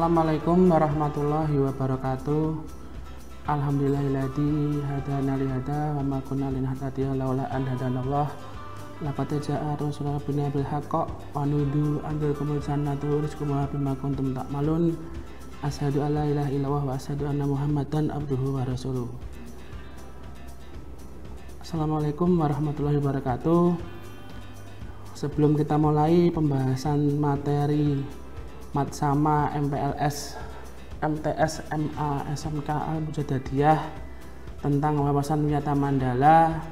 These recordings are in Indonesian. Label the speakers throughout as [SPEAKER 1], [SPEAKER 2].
[SPEAKER 1] Assalamualaikum warahmatullahi wabarakatuh. Alhamdulillahilladzi hadana li hada wa ma kunna linahtadiya laula an hadanallah. Laqad jaa'a rasuluna bil haqq wa nudu anzil kumul jannatu rizqum bima kuntum ta'malun. Asyhadu an la ilaha illallah wa asyhadu anna Muhammadan abduhu wa rasuluh. Assalamualaikum warahmatullahi wabarakatuh. Sebelum kita mulai pembahasan materi Matsama, MPLS, MTS, MA, SMK, Al-Mujadadiyah tentang wawasan wisata Mandala,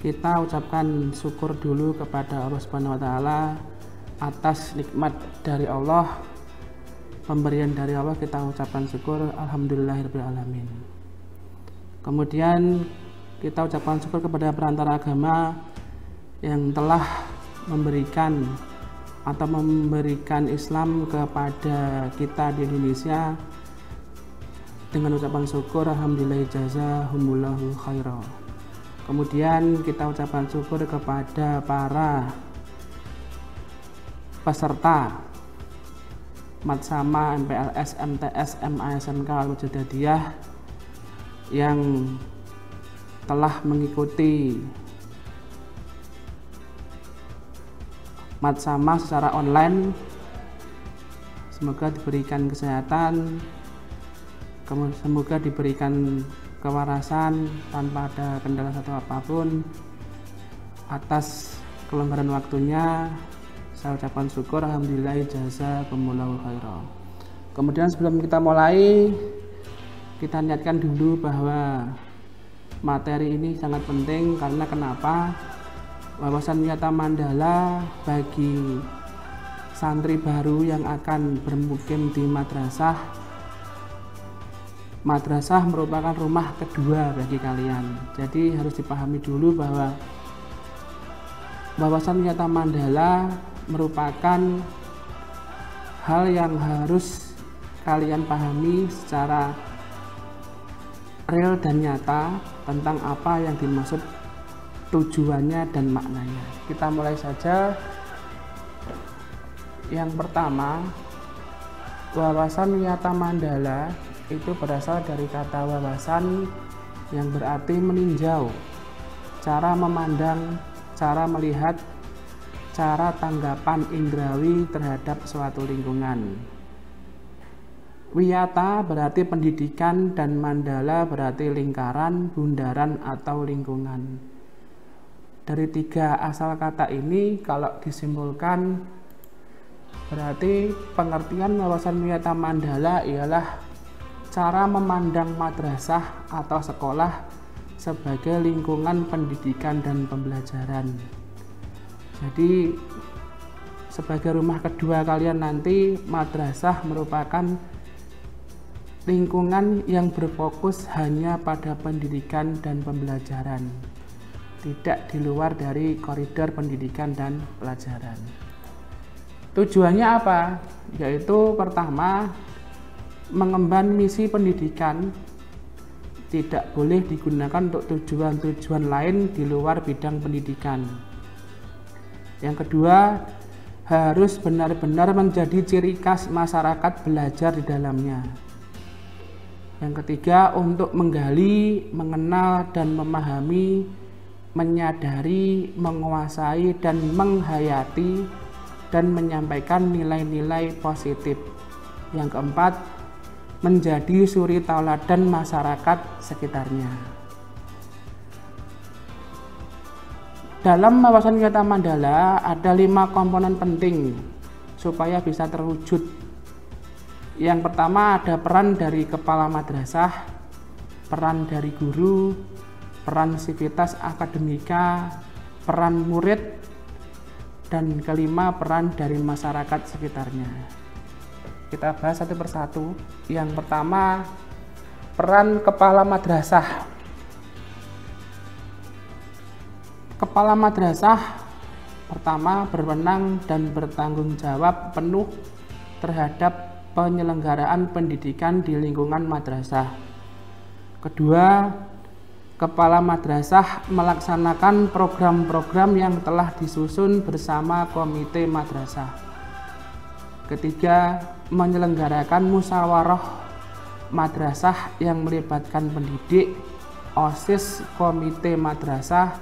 [SPEAKER 1] kita ucapkan syukur dulu kepada Allah Subhanahu wa Ta'ala atas nikmat dari Allah, pemberian dari Allah. Kita ucapkan syukur, alhamdulillahirabbil alamin. Kemudian kita ucapkan syukur kepada perantara agama yang telah memberikan Islam kepada kita di Indonesia dengan ucapan syukur, alhamdulillah jazahumullahu khairan. Kemudian kita ucapkan syukur kepada para peserta Matsama, MPLS, MTS, MA, SMK, Al-Mujadadiyah yang telah mengikuti Matsama secara online. Semoga diberikan kesehatan, semoga diberikan kewarasan tanpa ada kendala satu apapun. Atas kelonggaran waktunya saya ucapkan syukur, alhamdulillah jazakumullahu khairan. Kemudian sebelum kita mulai, kita niatkan dulu bahwa materi ini sangat penting. Karena kenapa? Wawasan wisata Mandala bagi santri baru yang akan bermukim di madrasah. Madrasah merupakan rumah kedua bagi kalian. Jadi harus dipahami dulu bahwa wawasan wisata Mandala merupakan hal yang harus kalian pahami secara real dan nyata tentang apa yang dimaksud, tujuannya dan maknanya. Kita mulai saja. Yang pertama, wawasan wisata Mandala itu berasal dari kata wawasan yang berarti meninjau, cara memandang, cara melihat, cara tanggapan indrawi terhadap suatu lingkungan. Wiyata berarti pendidikan dan Mandala berarti lingkaran, bundaran atau lingkungan. Dari tiga asal kata ini kalau disimpulkan berarti pengertian wawasan wisata Mandala ialah cara memandang madrasah atau sekolah sebagai lingkungan pendidikan dan pembelajaran. Jadi sebagai rumah kedua kalian nanti, madrasah merupakan lingkungan yang berfokus hanya pada pendidikan dan pembelajaran, tidak di luar dari koridor pendidikan dan pelajaran. Tujuannya apa? Yaitu pertama, mengemban misi pendidikan, tidak boleh digunakan untuk tujuan-tujuan lain di luar bidang pendidikan. Yang kedua, harus benar-benar menjadi ciri khas masyarakat belajar di dalamnya. Yang ketiga, untuk menggali, mengenal dan memahami, menyadari, menguasai dan menghayati dan menyampaikan nilai-nilai positif. Yang keempat, menjadi suri tauladan masyarakat sekitarnya. Dalam wawasan wisata Mandala ada 5 komponen penting supaya bisa terwujud. Yang pertama ada peran dari kepala madrasah, peran dari guru, peran sivitas akademika, peran murid, dan kelima peran dari masyarakat sekitarnya. Kita bahas satu persatu. Yang pertama, peran kepala madrasah. Kepala madrasah pertama berwenang dan bertanggung jawab penuh terhadap penyelenggaraan pendidikan di lingkungan madrasah. Kedua, kepala madrasah melaksanakan program-program yang telah disusun bersama komite madrasah. Ketiga, menyelenggarakan musyawarah madrasah yang melibatkan pendidik, OSIS, komite madrasah,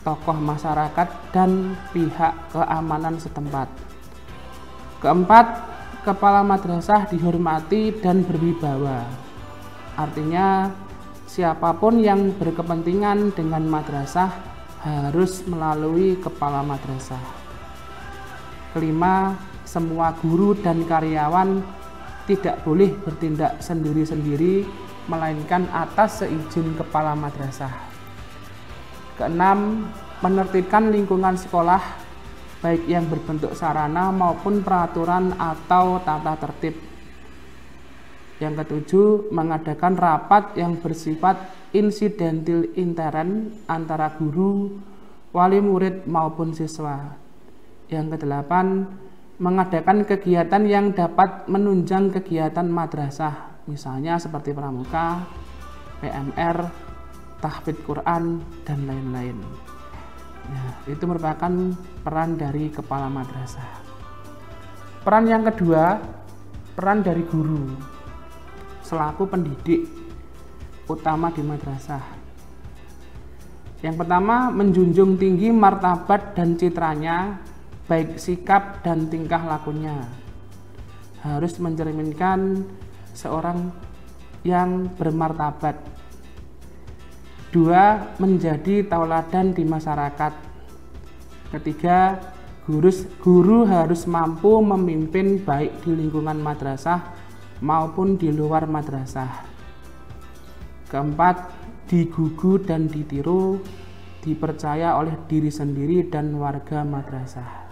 [SPEAKER 1] tokoh masyarakat, dan pihak keamanan setempat. Keempat, kepala madrasah dihormati dan berwibawa. Artinya, siapapun yang berkepentingan dengan madrasah harus melalui kepala madrasah. Kelima, semua guru dan karyawan tidak boleh bertindak sendiri-sendiri, melainkan atas seizin kepala madrasah. Keenam, menertibkan lingkungan sekolah, baik yang berbentuk sarana maupun peraturan atau tata tertib. Yang ketujuh, mengadakan rapat yang bersifat insidentil intern antara guru, wali murid maupun siswa. Yang kedelapan, mengadakan kegiatan yang dapat menunjang kegiatan madrasah, misalnya seperti pramuka, PMR, tahfidz Quran, dan lain-lain. Nah, itu merupakan peran dari kepala madrasah. Peran yang kedua, peran dari guru selaku pendidik utama di madrasah. Yang pertama, menjunjung tinggi martabat dan citranya, baik sikap dan tingkah lakunya. Harus mencerminkan seorang yang bermartabat. Dua, menjadi tauladan di masyarakat. Ketiga, guru harus mampu memimpin baik di lingkungan madrasah maupun di luar madrasah. Keempat, digugu dan ditiru, dipercaya oleh diri sendiri dan warga madrasah.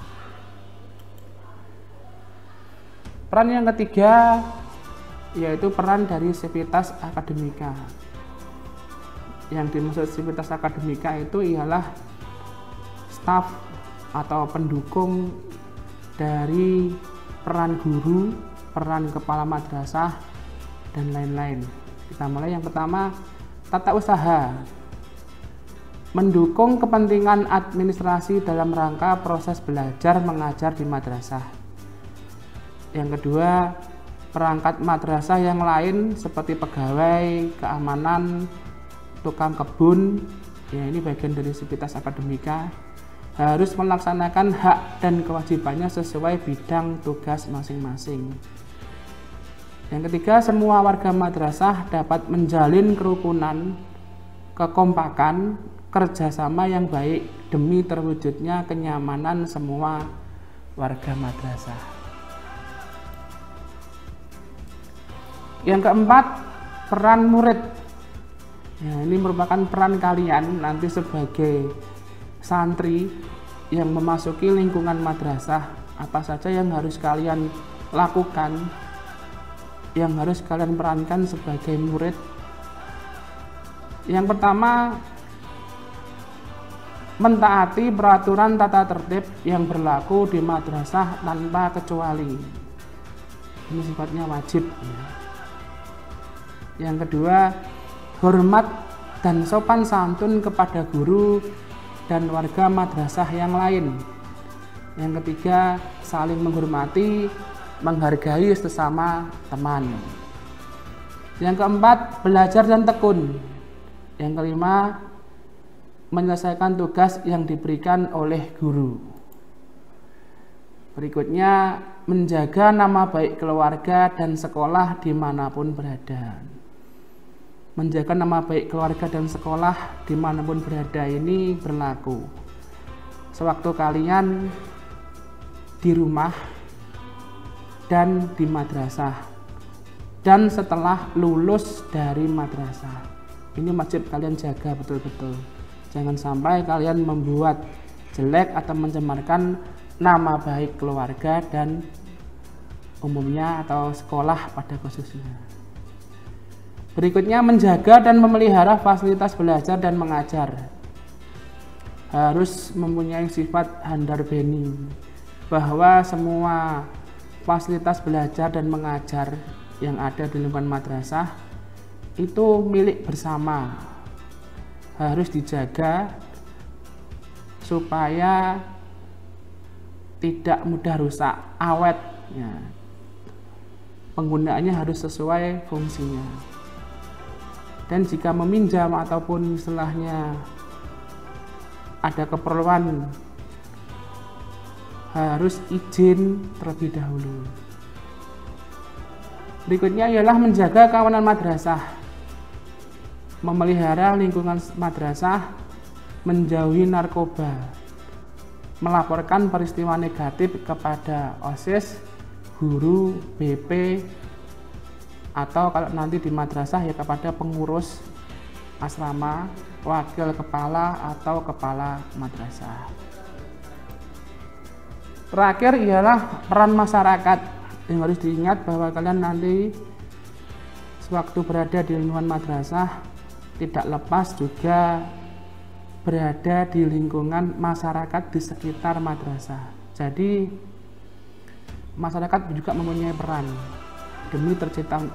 [SPEAKER 1] Peran yang ketiga yaitu peran dari sivitas akademika. Yang dimaksud sivitas akademika itu ialah staf atau pendukung dari peran guru, peran kepala madrasah, dan lain-lain. Kita mulai yang pertama, tata usaha. Mendukung kepentingan administrasi dalam rangka proses belajar mengajar di madrasah. Yang kedua, perangkat madrasah yang lain seperti pegawai, keamanan, tukang kebun, ya ini bagian dari sivitas akademika, harus melaksanakan hak dan kewajibannya sesuai bidang tugas masing-masing. Yang ketiga, semua warga madrasah dapat menjalin kerukunan, kekompakan, kerjasama yang baik demi terwujudnya kenyamanan semua warga madrasah. Yang keempat, peran murid. Ya, ini merupakan peran kalian nanti sebagai santri yang memasuki lingkungan madrasah. Apa saja yang harus kalian lakukan, yang harus kalian perankan sebagai murid. Yang pertama, mentaati peraturan tata tertib yang berlaku di madrasah tanpa kecuali. Ini sifatnya wajib. Yang kedua, hormat dan sopan santun kepada guru dan warga madrasah yang lain. Yang ketiga, saling menghormati, menghargai sesama teman. Yang keempat, belajar dan tekun. Yang kelima, menyelesaikan tugas yang diberikan oleh guru. Berikutnya, menjaga nama baik keluarga dan sekolah dimanapun berada. Menjaga nama baik keluarga dan sekolah dimanapun berada ini berlaku sewaktu kalian di rumah dan di madrasah, dan setelah lulus dari madrasah. Ini wajib kalian jaga betul-betul. Jangan sampai kalian membuat jelek atau mencemarkan nama baik keluarga dan umumnya atau sekolah pada khususnya. Berikutnya, menjaga dan memelihara fasilitas belajar dan mengajar. Harus mempunyai sifat handar beni, bahwa semua fasilitas belajar dan mengajar yang ada di lingkungan madrasah itu milik bersama. Harus dijaga supaya tidak mudah rusak, awet Ya, penggunaannya harus sesuai fungsinya. Dan jika meminjam ataupun istilahnya ada keperluan, harus izin terlebih dahulu. Berikutnya ialah menjaga keamanan madrasah, memelihara lingkungan madrasah, menjauhi narkoba, melaporkan peristiwa negatif kepada OSIS, guru, BP, atau kalau nanti di madrasah ya kepada pengurus asrama, wakil kepala atau kepala madrasah. Terakhir ialah peran masyarakat yang harus diingat bahwa kalian nanti sewaktu berada di lingkungan madrasah tidak lepas juga berada di lingkungan masyarakat di sekitar madrasah. Jadi masyarakat juga mempunyai peran demi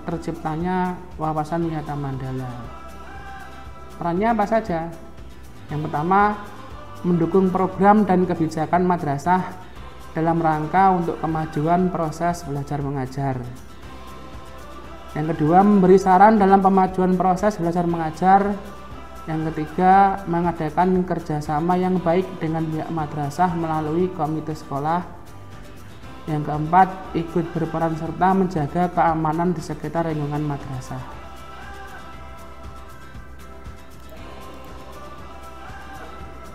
[SPEAKER 1] terciptanya wawasan Wiyata Mandala. Perannya apa saja? Yang pertama, mendukung program dan kebijakan madrasah dalam rangka untuk kemajuan proses belajar mengajar. Yang kedua, memberi saran dalam pemajuan proses belajar mengajar. Yang ketiga, mengadakan kerjasama yang baik dengan pihak madrasah melalui komite sekolah. Yang keempat, ikut berperan serta menjaga keamanan di sekitar lingkungan madrasah.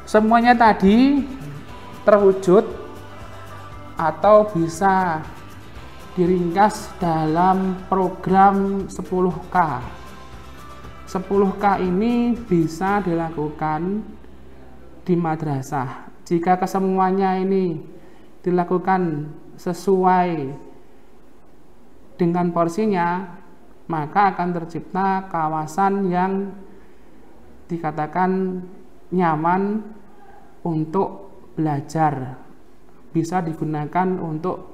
[SPEAKER 1] Semuanya tadi terwujud atau bisa diringkas dalam program 10K. 10K ini bisa dilakukan di madrasah. Jika kesemuanya ini dilakukan sesuai dengan porsinya, maka akan tercipta kawasan yang dikatakan nyaman untuk belajar, bisa digunakan untuk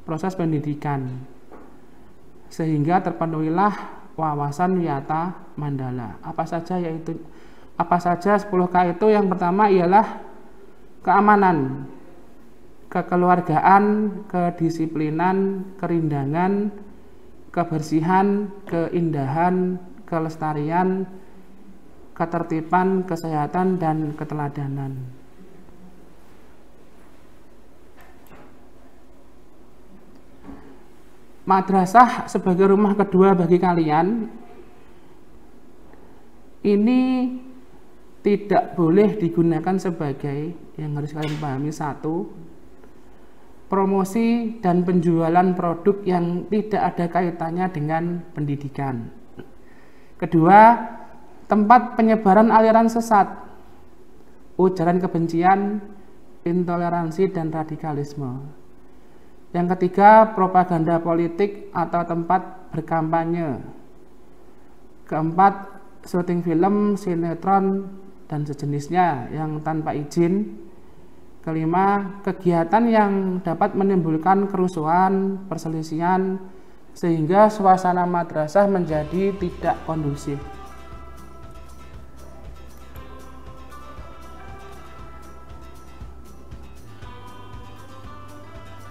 [SPEAKER 1] proses pendidikan, sehingga terpenuhilah wawasan Wiyata Mandala. Apa saja 10K itu? Yang pertama ialah keamanan, kekeluargaan, kedisiplinan, kerindangan, kebersihan, keindahan, kelestarian, ketertiban, kesehatan, dan keteladanan. Madrasah sebagai rumah kedua bagi kalian ini tidak boleh digunakan sebagai, yang harus kalian pahami, satu, promosi dan penjualan produk yang tidak ada kaitannya dengan pendidikan. Kedua, tempat penyebaran aliran sesat, ujaran kebencian, intoleransi, dan radikalisme. Yang ketiga, propaganda politik atau tempat berkampanye. Keempat, syuting film, sinetron, dan sejenisnya yang tanpa izin. Kelima, kegiatan yang dapat menimbulkan kerusuhan, perselisihan, sehingga suasana madrasah menjadi tidak kondusif.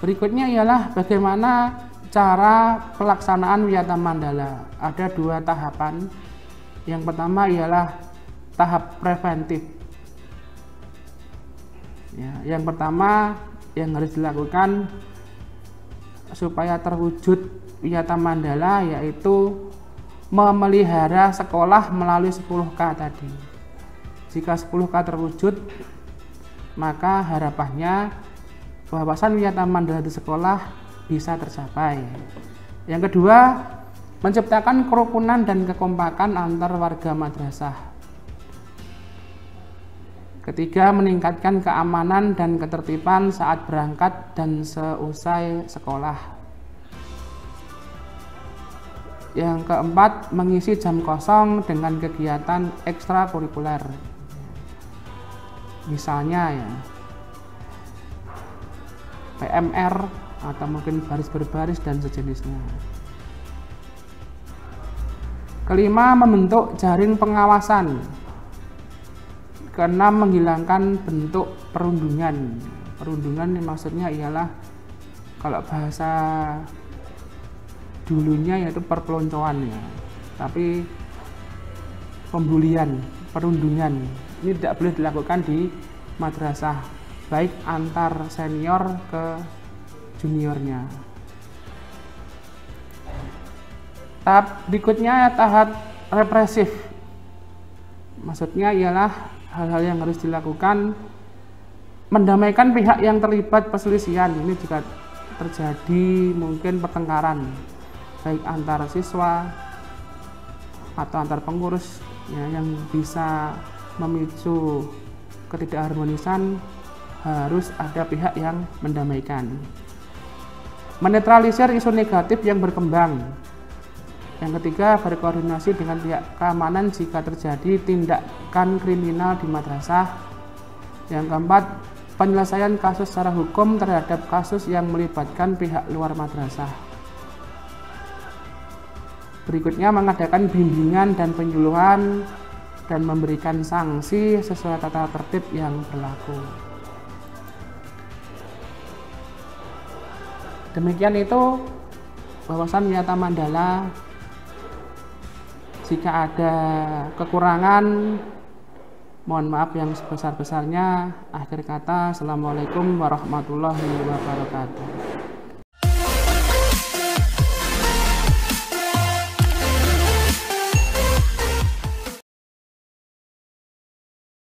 [SPEAKER 1] Berikutnya ialah bagaimana cara pelaksanaan Wiyata Mandala. Ada dua tahapan. Yang pertama ialah tahap preventif. Ya, yang pertama yang harus dilakukan supaya terwujud Wiyata Mandala yaitu memelihara sekolah melalui 10K tadi. Jika 10K terwujud, maka harapannya wawasan Wiyata Mandala di sekolah bisa tercapai. Yang kedua, menciptakan kerukunan dan kekompakan antar warga madrasah. Ketiga, meningkatkan keamanan dan ketertiban saat berangkat dan seusai sekolah. Yang keempat, mengisi jam kosong dengan kegiatan ekstrakurikuler. Misalnya ya, PMR atau mungkin baris berbaris dan sejenisnya. Kelima, membentuk jaring pengawasan. Keenam, menghilangkan bentuk perundungan. Perundungan maksudnya ialah Kalau bahasa dulunya yaitu perpeloncoan ya, tapi pembulian, perundungan ini tidak boleh dilakukan di madrasah, baik antar senior ke juniornya. Tahap berikutnya tahap represif. Maksudnya ialah hal-hal yang harus dilakukan mendamaikan pihak yang terlibat perselisihan. Ini juga terjadi mungkin pertengkaran baik antar siswa atau antar pengurus ya, yang bisa memicu ketidakharmonisan, harus ada pihak yang mendamaikan. Menetralisir isu negatif yang berkembang. Yang ketiga, berkoordinasi dengan pihak keamanan jika terjadi tindakan kriminal di madrasah. Yang keempat, penyelesaian kasus secara hukum terhadap kasus yang melibatkan pihak luar madrasah. Berikutnya, mengadakan bimbingan dan penyuluhan dan memberikan sanksi sesuai tata tertib yang berlaku. Demikian itu wawasan Wiyata Mandala. Jika ada kekurangan, mohon maaf yang sebesar-besarnya. Akhir kata, Assalamualaikum warahmatullahi wabarakatuh.